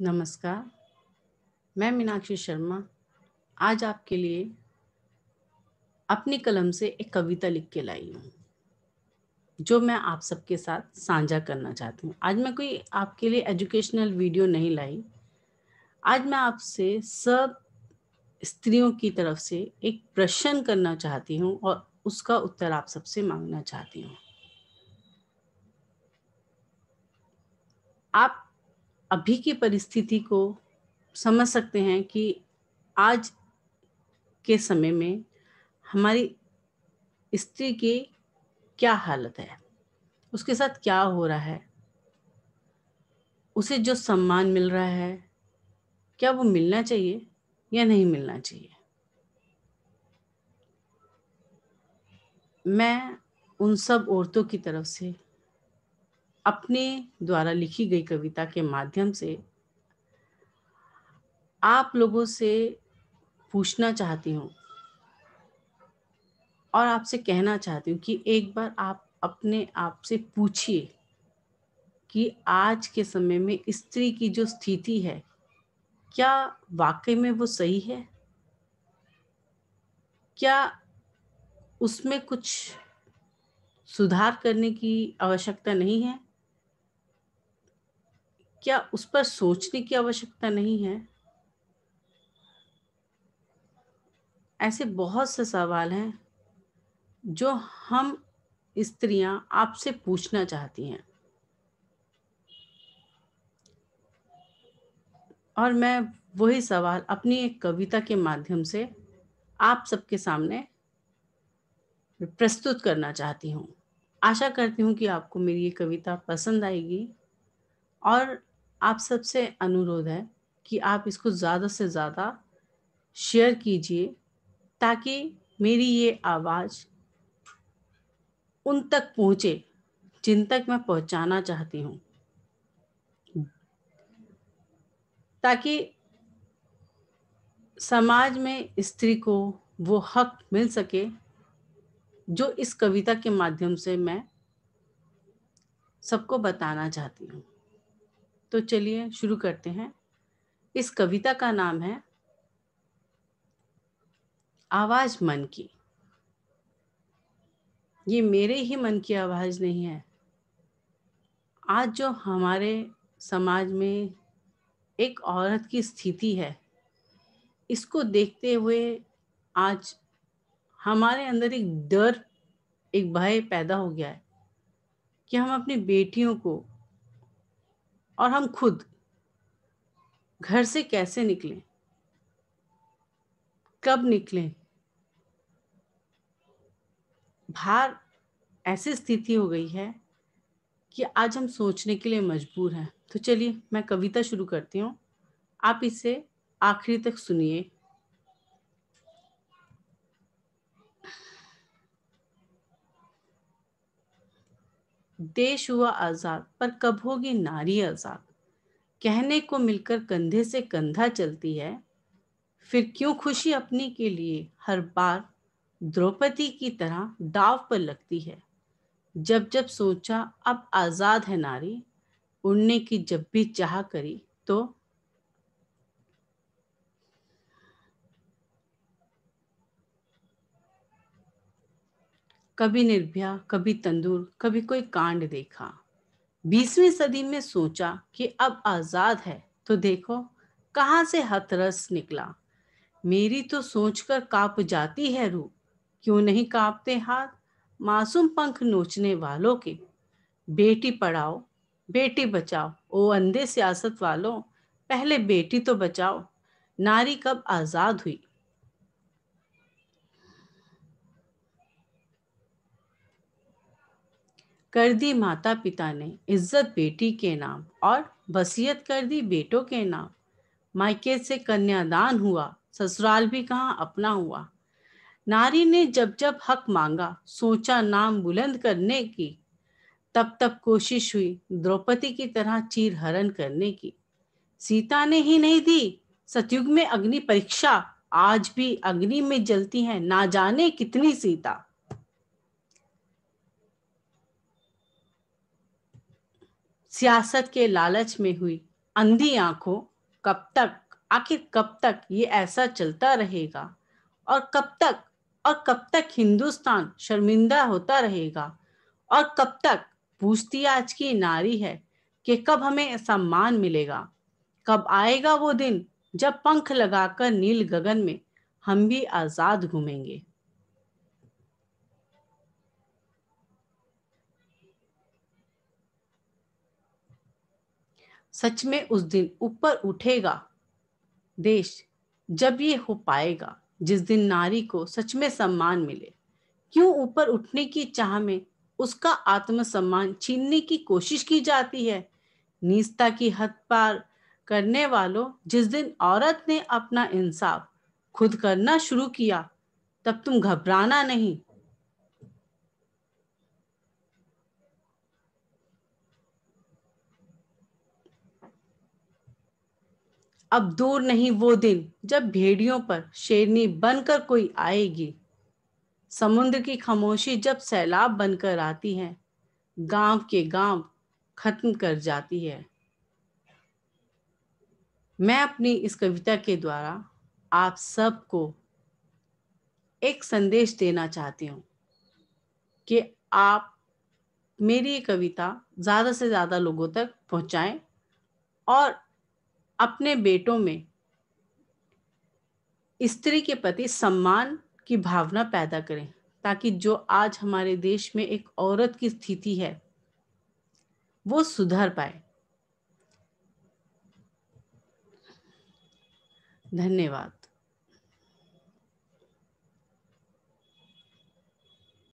नमस्कार, मैं मीनाक्षी शर्मा आज आपके लिए अपनी कलम से एक कविता लिख के लाई हूँ, जो मैं आप सबके साथ साझा करना चाहती हूँ। आज मैं कोई आपके लिए एजुकेशनल वीडियो नहीं लाई। आज मैं आपसे सब स्त्रियों की तरफ से एक प्रश्न करना चाहती हूँ और उसका उत्तर आप सबसे मांगना चाहती हूँ। आप अभी की परिस्थिति को समझ सकते हैं कि आज के समय में हमारी स्त्री की क्या हालत है, उसके साथ क्या हो रहा है, उसे जो सम्मान मिल रहा है क्या वो मिलना चाहिए या नहीं मिलना चाहिए। मैं उन सब औरतों की तरफ से अपने द्वारा लिखी गई कविता के माध्यम से आप लोगों से पूछना चाहती हूँ और आपसे कहना चाहती हूँ कि एक बार आप अपने आप से पूछिए कि आज के समय में स्त्री की जो स्थिति है क्या वाकई में वो सही है, क्या उसमें कुछ सुधार करने की आवश्यकता नहीं है, क्या उस पर सोचने की आवश्यकता नहीं है। ऐसे बहुत से सवाल हैं जो हम स्त्रियां आपसे पूछना चाहती हैं और मैं वही सवाल अपनी एक कविता के माध्यम से आप सबके सामने प्रस्तुत करना चाहती हूँ। आशा करती हूँ कि आपको मेरी ये कविता पसंद आएगी और आप सबसे अनुरोध है कि आप इसको ज़्यादा से ज़्यादा शेयर कीजिए ताकि मेरी ये आवाज़ उन तक पहुँचे जिन तक मैं पहुँचाना चाहती हूँ, ताकि समाज में स्त्री को वो हक मिल सके जो इस कविता के माध्यम से मैं सबको बताना चाहती हूँ। तो चलिए शुरू करते हैं। इस कविता का नाम है आवाज़ मन की। ये मेरे ही मन की आवाज़ नहीं है। आज जो हमारे समाज में एक औरत की स्थिति है, इसको देखते हुए आज हमारे अंदर एक डर, एक भय पैदा हो गया है कि हम अपनी बेटियों को और हम खुद घर से कैसे निकलें, कब निकलें। बाहर ऐसी स्थिति हो गई है कि आज हम सोचने के लिए मजबूर हैं। तो चलिए मैं कविता शुरू करती हूँ, आप इसे आखिरी तक सुनिए। देश हुआ आज़ाद पर कब होगी नारी आज़ाद, कहने को मिलकर कंधे से कंधा चलती है, फिर क्यों खुशी अपनी के लिए हर बार द्रौपदी की तरह दाव पर लगती है। जब जब सोचा अब आज़ाद है नारी, उड़ने की जब भी चाह करी तो कभी निर्भया, कभी तंदूर, कभी कोई कांड देखा। 20वीं सदी में सोचा कि अब आज़ाद है तो देखो कहाँ से हथरस निकला। मेरी तो सोचकर कांप जाती है रूह, क्यों नहीं कांपते हाथ मासूम पंख नोचने वालों के। बेटी पढ़ाओ, बेटी बचाओ, ओ अंधे सियासत वालों, पहले बेटी तो बचाओ। नारी कब आज़ाद हुई। कर दी माता पिता ने इज्जत बेटी के नाम और वसीयत कर दी बेटों के नाम। मायके से कन्यादान हुआ, ससुराल भी कहाँ अपना हुआ। नारी ने जब जब हक मांगा, सोचा नाम बुलंद करने की, तब तब कोशिश हुई द्रौपदी की तरह चीर हरण करने की। सीता ने ही नहीं दी सतयुग में अग्नि परीक्षा, आज भी अग्नि में जलती हैं ना जाने कितनी सीता। सियासत के लालच में हुई अंधी आंखों, कब तक, आखिर कब तक ये ऐसा चलता रहेगा? और कब तक हिंदुस्तान शर्मिंदा होता रहेगा? और कब तक पूछती आज की नारी है कि कब हमें सम्मान मिलेगा? कब आएगा वो दिन जब पंख लगाकर नील गगन में हम भी आजाद घूमेंगे? सच में उस दिन ऊपर उठेगा देश जब ये हो पाएगा, जिस दिन नारी को सच में सम्मान मिले। क्यों ऊपर उठने की चाह में उसका आत्मसम्मान छीनने की कोशिश की जाती है? नीचता की हद पार करने वालों, जिस दिन औरत ने अपना इंसाफ खुद करना शुरू किया, तब तुम घबराना नहीं। अब दूर नहीं वो दिन जब भेड़ियों पर शेरनी बनकर कोई आएगी। समुद्र की खामोशी जब सैलाब बनकर आती है, गांव के गांव खत्म कर जाती है। मैं अपनी इस कविता के द्वारा आप सबको एक संदेश देना चाहती हूँ कि आप मेरी ये कविता ज़्यादा से ज़्यादा लोगों तक पहुँचाएं और अपने बेटों में स्त्री के प्रति सम्मान की भावना पैदा करें, ताकि जो आज हमारे देश में एक औरत की स्थिति है वो सुधर पाए। धन्यवाद।